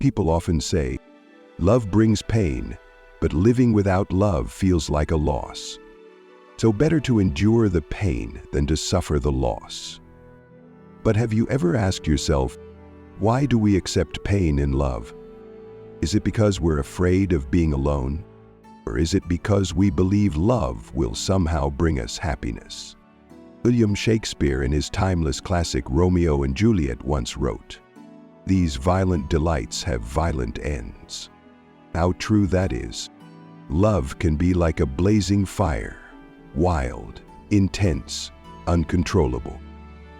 People often say, love brings pain, but living without love feels like a loss. So better to endure the pain than to suffer the loss. But have you ever asked yourself, why do we accept pain in love? Is it because we're afraid of being alone? Or is it because we believe love will somehow bring us happiness? William Shakespeare, in his timeless classic Romeo and Juliet, once wrote, "These violent delights have violent ends." How true that is. Love can be like a blazing fire, wild, intense, uncontrollable.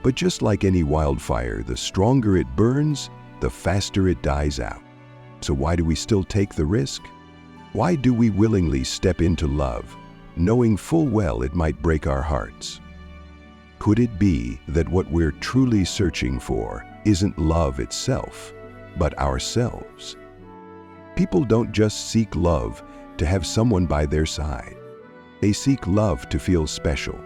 But just like any wildfire, the stronger it burns, the faster it dies out. So why do we still take the risk? Why do we willingly step into love, knowing full well it might break our hearts? Could it be that what we're truly searching for isn't love itself, but ourselves? People don't just seek love to have someone by their side. They seek love to feel special,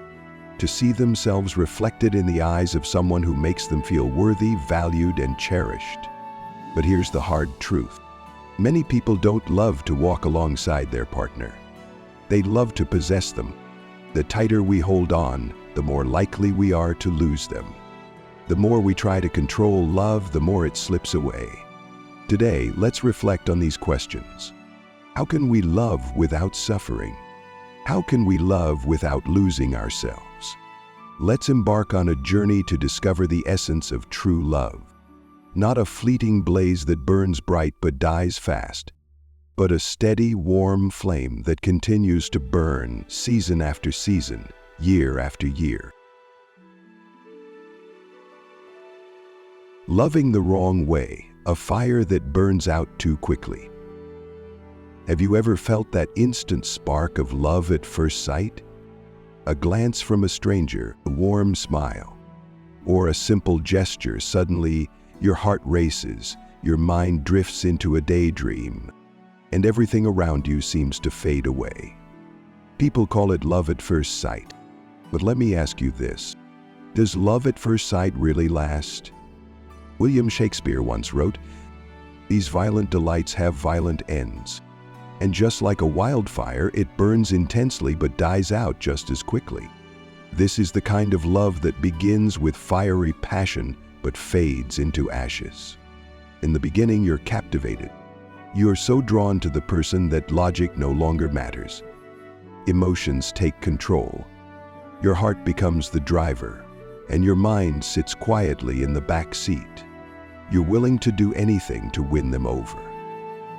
to see themselves reflected in the eyes of someone who makes them feel worthy, valued, and cherished. But here's the hard truth. Many people don't love to walk alongside their partner. They love to possess them. The tighter we hold on, the more likely we are to lose them. The more we try to control love, the more it slips away. Today, let's reflect on these questions. How can we love without suffering? How can we love without losing ourselves? Let's embark on a journey to discover the essence of true love. Not a fleeting blaze that burns bright but dies fast, but a steady, warm flame that continues to burn season after season, year after year. Loving the wrong way, a fire that burns out too quickly. Have you ever felt that instant spark of love at first sight? A glance from a stranger, a warm smile, or a simple gesture. Suddenly, your heart races, your mind drifts into a daydream, and everything around you seems to fade away. People call it love at first sight. But let me ask you this, does love at first sight really last? William Shakespeare once wrote, "These violent delights have violent ends." And just like a wildfire, it burns intensely but dies out just as quickly. This is the kind of love that begins with fiery passion but fades into ashes. In the beginning, you're captivated. You're so drawn to the person that logic no longer matters. Emotions take control. Your heart becomes the driver, and your mind sits quietly in the back seat. You're willing to do anything to win them over.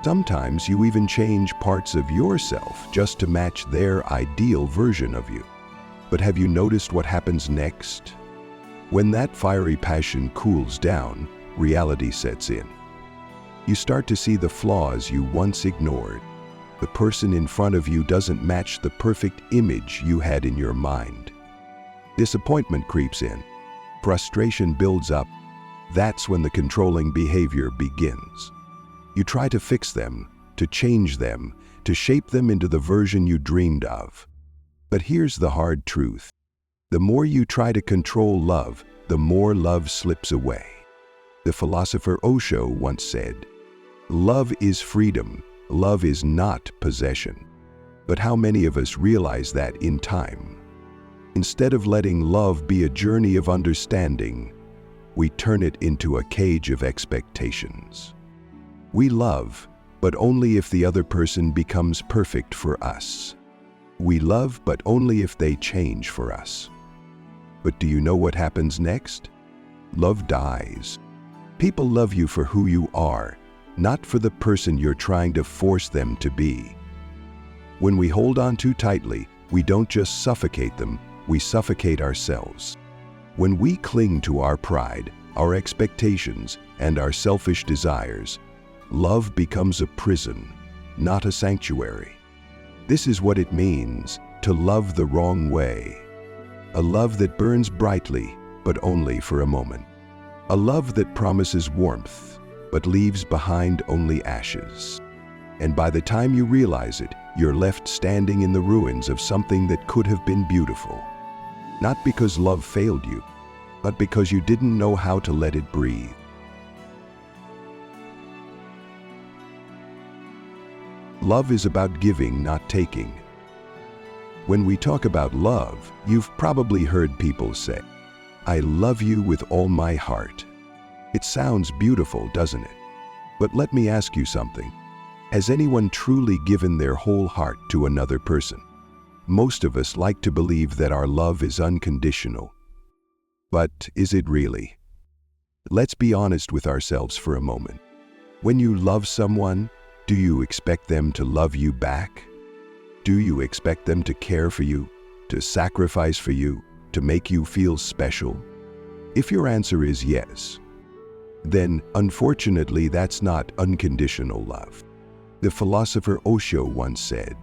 Sometimes you even change parts of yourself just to match their ideal version of you. But have you noticed what happens next? When that fiery passion cools down, reality sets in. You start to see the flaws you once ignored. The person in front of you doesn't match the perfect image you had in your mind. Disappointment creeps in. Frustration builds up. That's when the controlling behavior begins. You try to fix them, to change them, to shape them into the version you dreamed of. But here's the hard truth. The more you try to control love, the more love slips away. The philosopher Osho once said, "Love is freedom. Love is not possession." But how many of us realize that in time? Instead of letting love be a journey of understanding, we turn it into a cage of expectations. We love, but only if the other person becomes perfect for us. We love, but only if they change for us. But do you know what happens next? Love dies. People love you for who you are, not for the person you're trying to force them to be. When we hold on too tightly, we don't just suffocate them, we suffocate ourselves. When we cling to our pride, our expectations, and our selfish desires, love becomes a prison, not a sanctuary. This is what it means to love the wrong way. A love that burns brightly, but only for a moment. A love that promises warmth, but leaves behind only ashes. And by the time you realize it, you're left standing in the ruins of something that could have been beautiful. Not because love failed you, but because you didn't know how to let it breathe. Love is about giving, not taking. When we talk about love, you've probably heard people say, "I love you with all my heart." It sounds beautiful, doesn't it? But let me ask you something. Has anyone truly given their whole heart to another person? Most of us like to believe that our love is unconditional. But is it really? Let's be honest with ourselves for a moment. When you love someone, do you expect them to love you back? Do you expect them to care for you, to sacrifice for you, to make you feel special? If your answer is yes, then unfortunately that's not unconditional love. The philosopher Osho once said,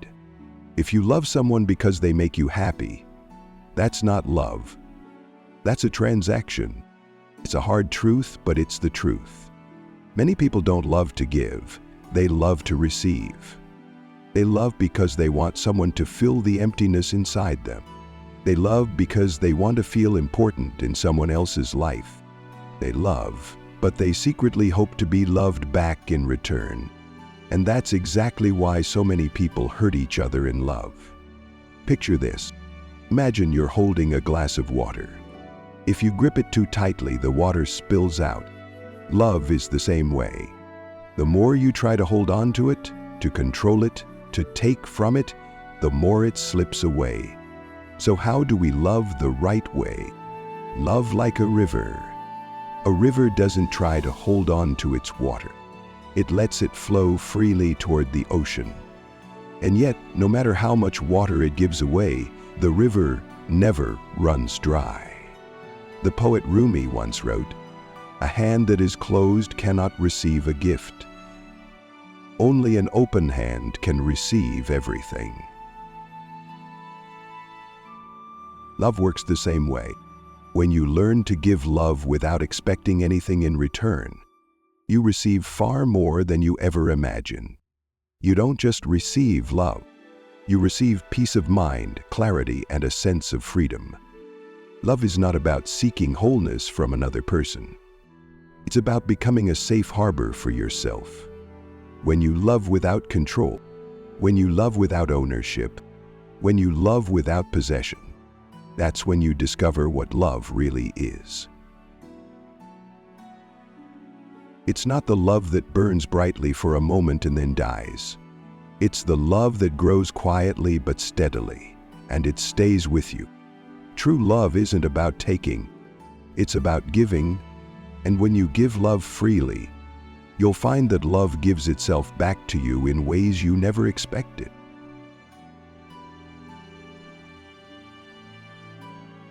"If you love someone because they make you happy, that's not love. That's a transaction." It's a hard truth, but it's the truth. Many people don't love to give, they love to receive. They love because they want someone to fill the emptiness inside them. They love because they want to feel important in someone else's life. They love, but they secretly hope to be loved back in return. And that's exactly why so many people hurt each other in love. Picture this. Imagine you're holding a glass of water. If you grip it too tightly, the water spills out. Love is the same way. The more you try to hold on to it, to control it, to take from it, the more it slips away. So how do we love the right way? Love like a river. A river doesn't try to hold on to its water. It lets it flow freely toward the ocean. And yet, no matter how much water it gives away, the river never runs dry. The poet Rumi once wrote, "A hand that is closed cannot receive a gift. Only an open hand can receive everything." Love works the same way. When you learn to give love without expecting anything in return, you receive far more than you ever imagined. You don't just receive love, you receive peace of mind, clarity, and a sense of freedom. Love is not about seeking wholeness from another person. It's about becoming a safe harbor for yourself. When you love without control, when you love without ownership, when you love without possession, that's when you discover what love really is. It's not the love that burns brightly for a moment and then dies. It's the love that grows quietly but steadily, and it stays with you. True love isn't about taking, it's about giving, and when you give love freely, you'll find that love gives itself back to you in ways you never expected.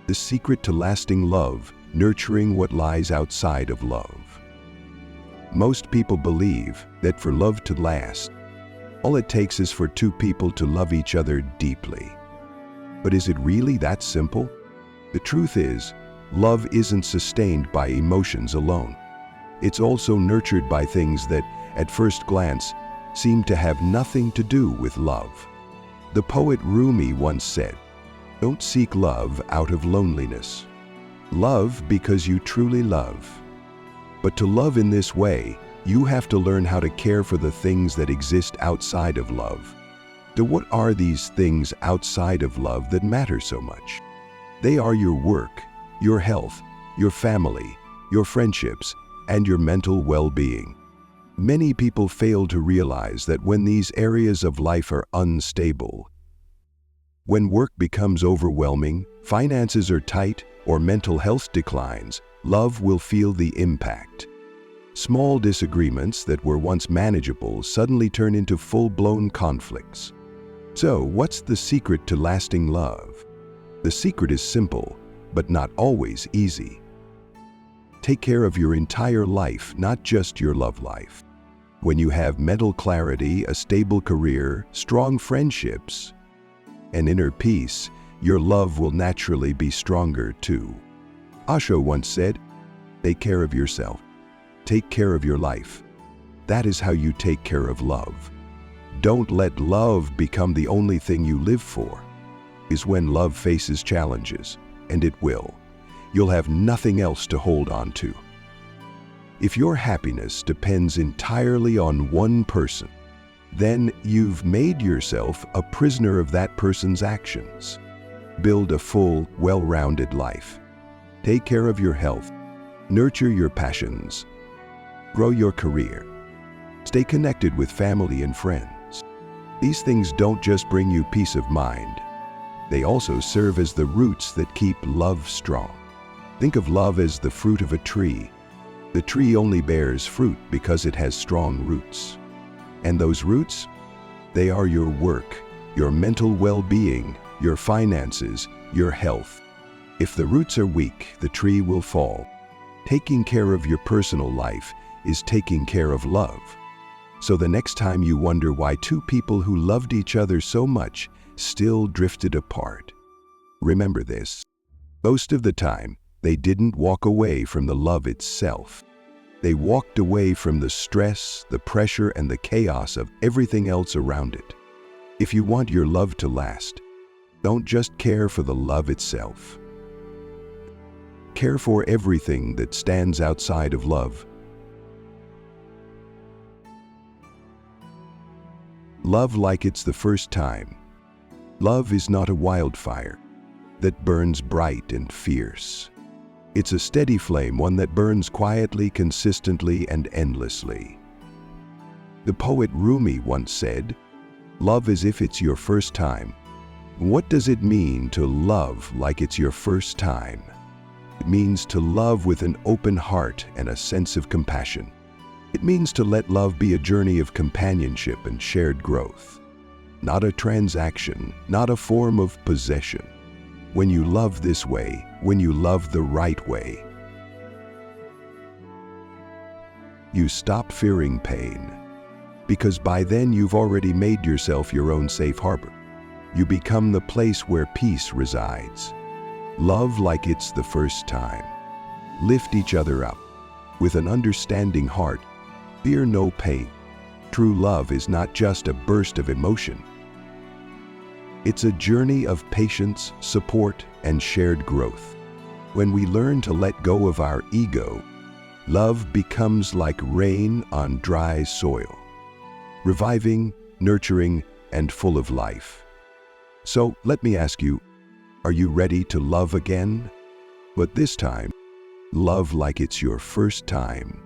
The secret to lasting love, nurturing what lies outside of love. Most people believe that for love to last, all it takes is for two people to love each other deeply. But is it really that simple? The truth is, love isn't sustained by emotions alone. It's also nurtured by things that, at first glance, seem to have nothing to do with love. The poet Rumi once said, "Don't seek love out of loneliness. Love because you truly love." But to love in this way, you have to learn how to care for the things that exist outside of love. So what are these things outside of love that matter so much? They are your work, your health, your family, your friendships, and your mental well-being. Many people fail to realize that when these areas of life are unstable, when work becomes overwhelming, finances are tight, or mental health declines, love will feel the impact. Small disagreements that were once manageable suddenly turn into full-blown conflicts. So, what's the secret to lasting love? The secret is simple, but not always easy. Take care of your entire life, not just your love life. When you have mental clarity, a stable career, strong friendships, and inner peace, your love will naturally be stronger too. Osho once said, "Take care of yourself. Take care of your life. That is how you take care of love." Don't let love become the only thing you live for. Is when love faces challenges, and it will. You'll have nothing else to hold on to. If your happiness depends entirely on one person, then you've made yourself a prisoner of that person's actions. Build a full, well-rounded life. Take care of your health. Nurture your passions. Grow your career. Stay connected with family and friends. These things don't just bring you peace of mind. They also serve as the roots that keep love strong. Think of love as the fruit of a tree. The tree only bears fruit because it has strong roots. And those roots, they are your work, your mental well-being, your finances, your health. If the roots are weak, the tree will fall. Taking care of your personal life is taking care of love. So the next time you wonder why two people who loved each other so much still drifted apart, remember this. Most of the time, they didn't walk away from the love itself. They walked away from the stress, the pressure, and the chaos of everything else around it. If you want your love to last, don't just care for the love itself. Care for everything that stands outside of love. Love like it's the first time. Love is not a wildfire that burns bright and fierce. It's a steady flame, one that burns quietly, consistently, and endlessly. The poet Rumi once said, "Love as if it's your first time." What does it mean to love like it's your first time? It means to love with an open heart and a sense of compassion. It means to let love be a journey of companionship and shared growth. Not a transaction, not a form of possession. When you love this way, when you love the right way, you stop fearing pain, because by then you've already made yourself your own safe harbor. You become the place where peace resides. Love like it's the first time. Lift each other up. With an understanding heart, fear no pain. True love is not just a burst of emotion. It's a journey of patience, support, and shared growth. When we learn to let go of our ego, love becomes like rain on dry soil, reviving, nurturing, and full of life. So let me ask you, are you ready to love again? But this time, love like it's your first time.